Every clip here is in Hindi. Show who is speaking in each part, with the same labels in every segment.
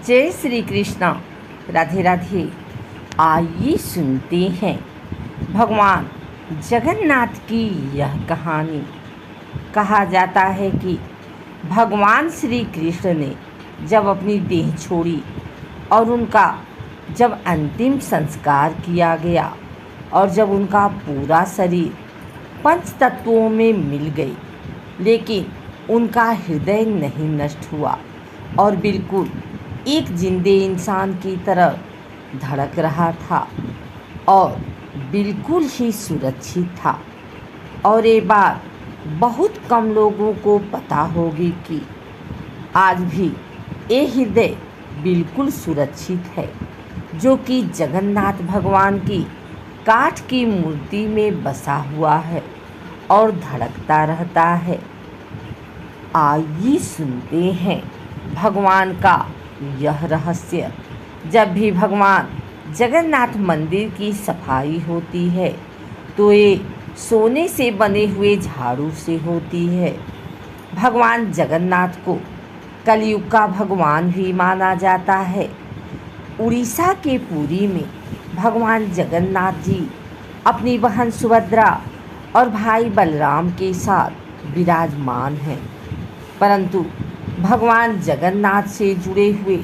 Speaker 1: जय श्री कृष्णा। राधे राधे। आइए सुनते हैं भगवान जगन्नाथ की यह कहानी। कहा जाता है कि भगवान श्री कृष्ण ने जब अपनी देह छोड़ी और उनका जब अंतिम संस्कार किया गया और जब उनका पूरा शरीर पंच तत्वों में मिल गई, लेकिन उनका हृदय नहीं नष्ट हुआ और बिल्कुल एक जिंदे इंसान की तरह धड़क रहा था और बिल्कुल ही सुरक्षित था। और ये बात बहुत कम लोगों को पता होगी कि आज भी ये हृदय बिल्कुल सुरक्षित है, जो कि जगन्नाथ भगवान की काठ की मूर्ति में बसा हुआ है और धड़कता रहता है। आइए सुनते हैं भगवान का यह रहस्य। जब भी भगवान जगन्नाथ मंदिर की सफाई होती है तो ये सोने से बने हुए झाड़ू से होती है। भगवान जगन्नाथ को कलयुग का भगवान भी माना जाता है। उड़ीसा के पुरी में भगवान जगन्नाथ जी अपनी बहन सुभद्रा और भाई बलराम के साथ विराजमान हैं। परंतु भगवान जगन्नाथ से जुड़े हुए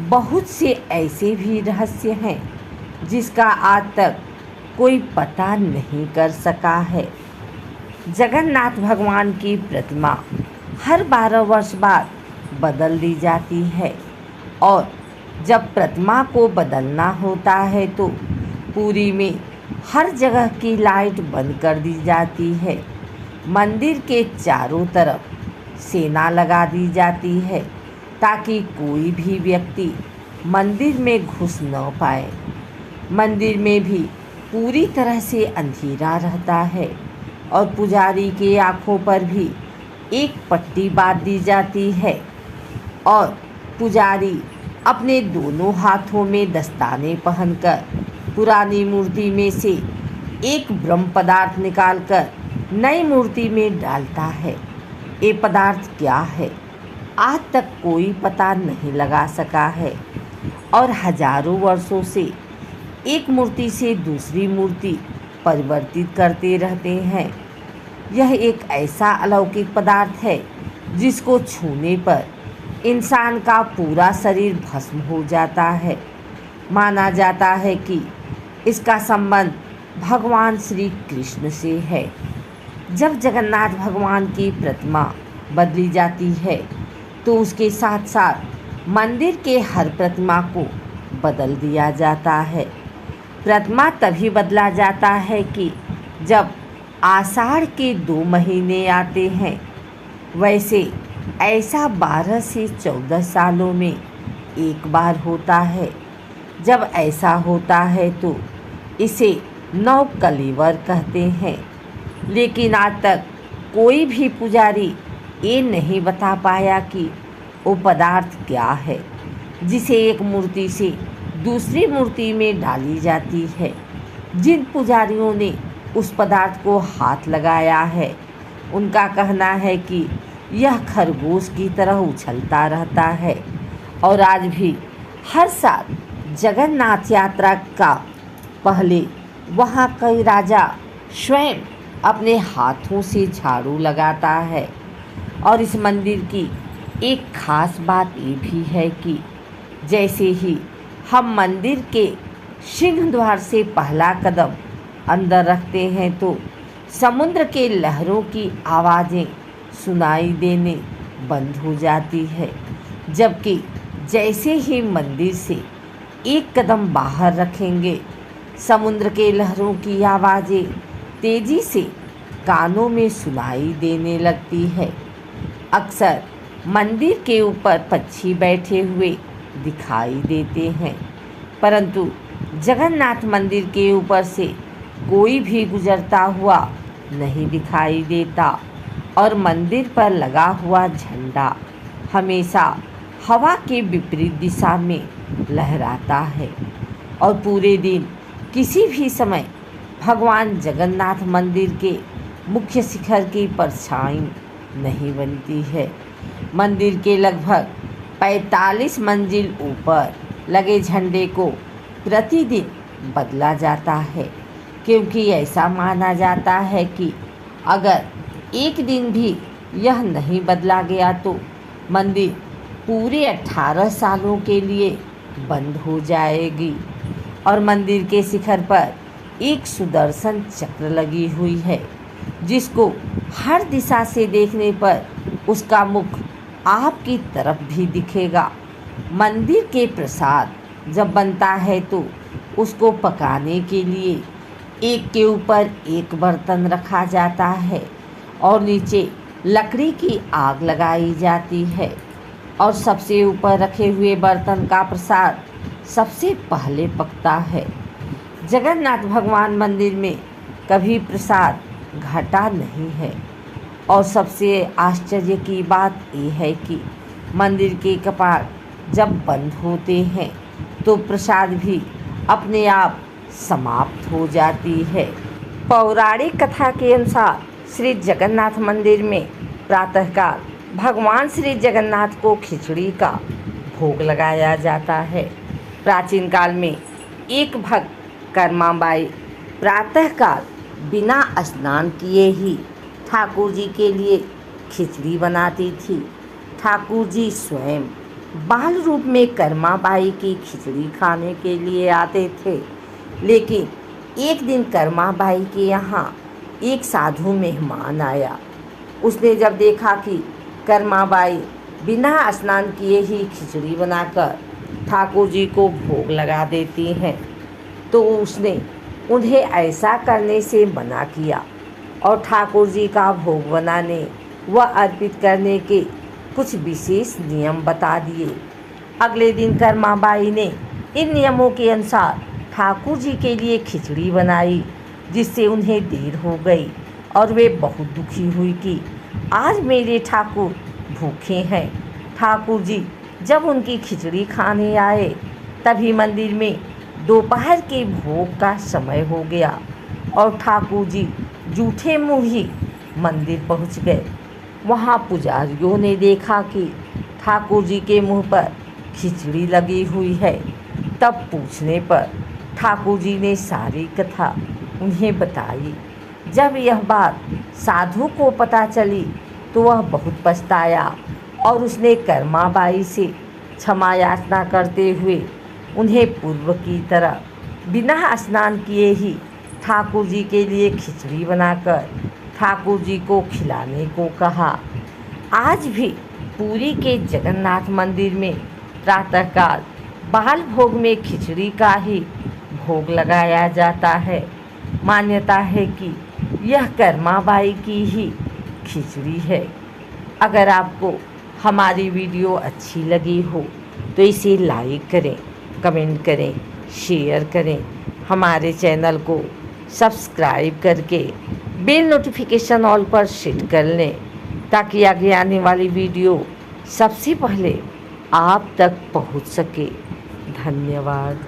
Speaker 1: बहुत से ऐसे भी रहस्य हैं जिसका आज तक कोई पता नहीं कर सका है। जगन्नाथ भगवान की प्रतिमा हर 12 वर्ष बाद बदल दी जाती है और जब प्रतिमा को बदलना होता है तो पुरी में हर जगह की लाइट बंद कर दी जाती है। मंदिर के चारों तरफ सेना लगा दी जाती है ताकि कोई भी व्यक्ति मंदिर में घुस न पाए। मंदिर में भी पूरी तरह से अंधेरा रहता है और पुजारी के आँखों पर भी एक पट्टी बांध दी जाती है और पुजारी अपने दोनों हाथों में दस्ताने पहनकर पुरानी मूर्ति में से एक ब्रह्म पदार्थ निकालकर नई मूर्ति में डालता है। ये पदार्थ क्या है आज तक कोई पता नहीं लगा सका है और हजारों वर्षों से एक मूर्ति से दूसरी मूर्ति परिवर्तित करते रहते हैं। यह एक ऐसा अलौकिक पदार्थ है जिसको छूने पर इंसान का पूरा शरीर भस्म हो जाता है। माना जाता है कि इसका संबंध भगवान श्री कृष्ण से है। जब जगन्नाथ भगवान की प्रतिमा बदली जाती है तो उसके साथ साथ मंदिर के हर प्रतिमा को बदल दिया जाता है। प्रतिमा तभी बदला जाता है कि जब आषाढ़ के 2 महीने आते हैं। वैसे ऐसा 12 से 14 सालों में एक बार होता है। जब ऐसा होता है तो इसे नवकलेवर कहते हैं। लेकिन आज तक कोई भी पुजारी ये नहीं बता पाया कि वो पदार्थ क्या है जिसे एक मूर्ति से दूसरी मूर्ति में डाली जाती है। जिन पुजारियों ने उस पदार्थ को हाथ लगाया है उनका कहना है कि यह खरगोश की तरह उछलता रहता है और आज भी हर साल जगन्नाथ यात्रा का पहले वहाँ कई राजा स्वयं अपने हाथों से झाड़ू लगाता है। और इस मंदिर की एक खास बात ये भी है कि जैसे ही हम मंदिर के सिंह द्वार से पहला कदम अंदर रखते हैं तो समुद्र के लहरों की आवाज़ें सुनाई देने बंद हो जाती है, जबकि जैसे ही मंदिर से एक कदम बाहर रखेंगे समुद्र के लहरों की आवाज़ें तेज़ी से कानों में सुनाई देने लगती है। अक्सर मंदिर के ऊपर पक्षी बैठे हुए दिखाई देते हैं, परंतु जगन्नाथ मंदिर के ऊपर से कोई भी गुजरता हुआ नहीं दिखाई देता और मंदिर पर लगा हुआ झंडा हमेशा हवा के विपरीत दिशा में लहराता है और पूरे दिन किसी भी समय भगवान जगन्नाथ मंदिर के मुख्य शिखर की परछाई नहीं बनती है। मंदिर के लगभग 45 मंजिल ऊपर लगे झंडे को प्रतिदिन बदला जाता है, क्योंकि ऐसा माना जाता है कि अगर एक दिन भी यह नहीं बदला गया तो मंदिर पूरे 18 सालों के लिए बंद हो जाएगी। और मंदिर के शिखर पर एक सुदर्शन चक्र लगी हुई है, जिसको हर दिशा से देखने पर उसका मुख आपकी तरफ भी दिखेगा। मंदिर के प्रसाद जब बनता है तो उसको पकाने के लिए एक के ऊपर एक बर्तन रखा जाता है और नीचे लकड़ी की आग लगाई जाती है, और सबसे ऊपर रखे हुए बर्तन का प्रसाद सबसे पहले पकता है। जगन्नाथ भगवान मंदिर में कभी प्रसाद घटा नहीं है। और सबसे आश्चर्य की बात यह है कि मंदिर के कपाट जब बंद होते हैं तो प्रसाद भी अपने आप समाप्त हो जाती है। पौराणिक कथा के अनुसार श्री जगन्नाथ मंदिर में प्रातःकाल भगवान श्री जगन्नाथ को खिचड़ी का भोग लगाया जाता है। प्राचीन काल में एक भक्त कर्माबाई प्रातःकाल बिना स्नान किए ही ठाकुर जी के लिए खिचड़ी बनाती थी। ठाकुर जी स्वयं बाल रूप में कर्माबाई की खिचड़ी खाने के लिए आते थे, लेकिन एक दिन कर्माबाई के यहाँ एक साधु मेहमान आया। उसने जब देखा कि कर्माबाई बिना स्नान किए ही खिचड़ी बनाकर ठाकुर जी को भोग लगा देती हैं, तो उसने उन्हें ऐसा करने से मना किया और ठाकुर जी का भोग बनाने व अर्पित करने के कुछ विशेष नियम बता दिए। अगले दिन कर्माबाई ने इन नियमों के अनुसार ठाकुर जी के लिए खिचड़ी बनाई, जिससे उन्हें देर हो गई और वे बहुत दुखी हुई कि आज मेरे ठाकुर भूखे हैं। ठाकुर जी जब उनकी खिचड़ी खाने आए तभी मंदिर में दोपहर के भोग का समय हो गया और ठाकुर जी जूठे मुँह ही मंदिर पहुंच गए। वहां पुजारियों ने देखा कि ठाकुर जी के मुंह पर खिचड़ी लगी हुई है। तब पूछने पर ठाकुर जी ने सारी कथा उन्हें बताई। जब यह बात साधु को पता चली तो वह बहुत पछताया और उसने कर्माबाई से क्षमा याचना करते हुए उन्हें पूर्व की तरह बिना स्नान किए ही ठाकुर जी के लिए खिचड़ी बनाकर ठाकुर जी को खिलाने को कहा। आज भी पुरी के जगन्नाथ मंदिर में प्रातःकाल बाल भोग में खिचड़ी का ही भोग लगाया जाता है। मान्यता है कि यह कर्माबाई की ही खिचड़ी है। अगर आपको हमारी वीडियो अच्छी लगी हो तो इसे लाइक करें, कमेंट करें, शेयर करें। हमारे चैनल को सब्सक्राइब करके बेल नोटिफिकेशन ऑल पर सेट कर लें, ताकि आगे आने वाली वीडियो सबसे पहले आप तक पहुंच सके। धन्यवाद।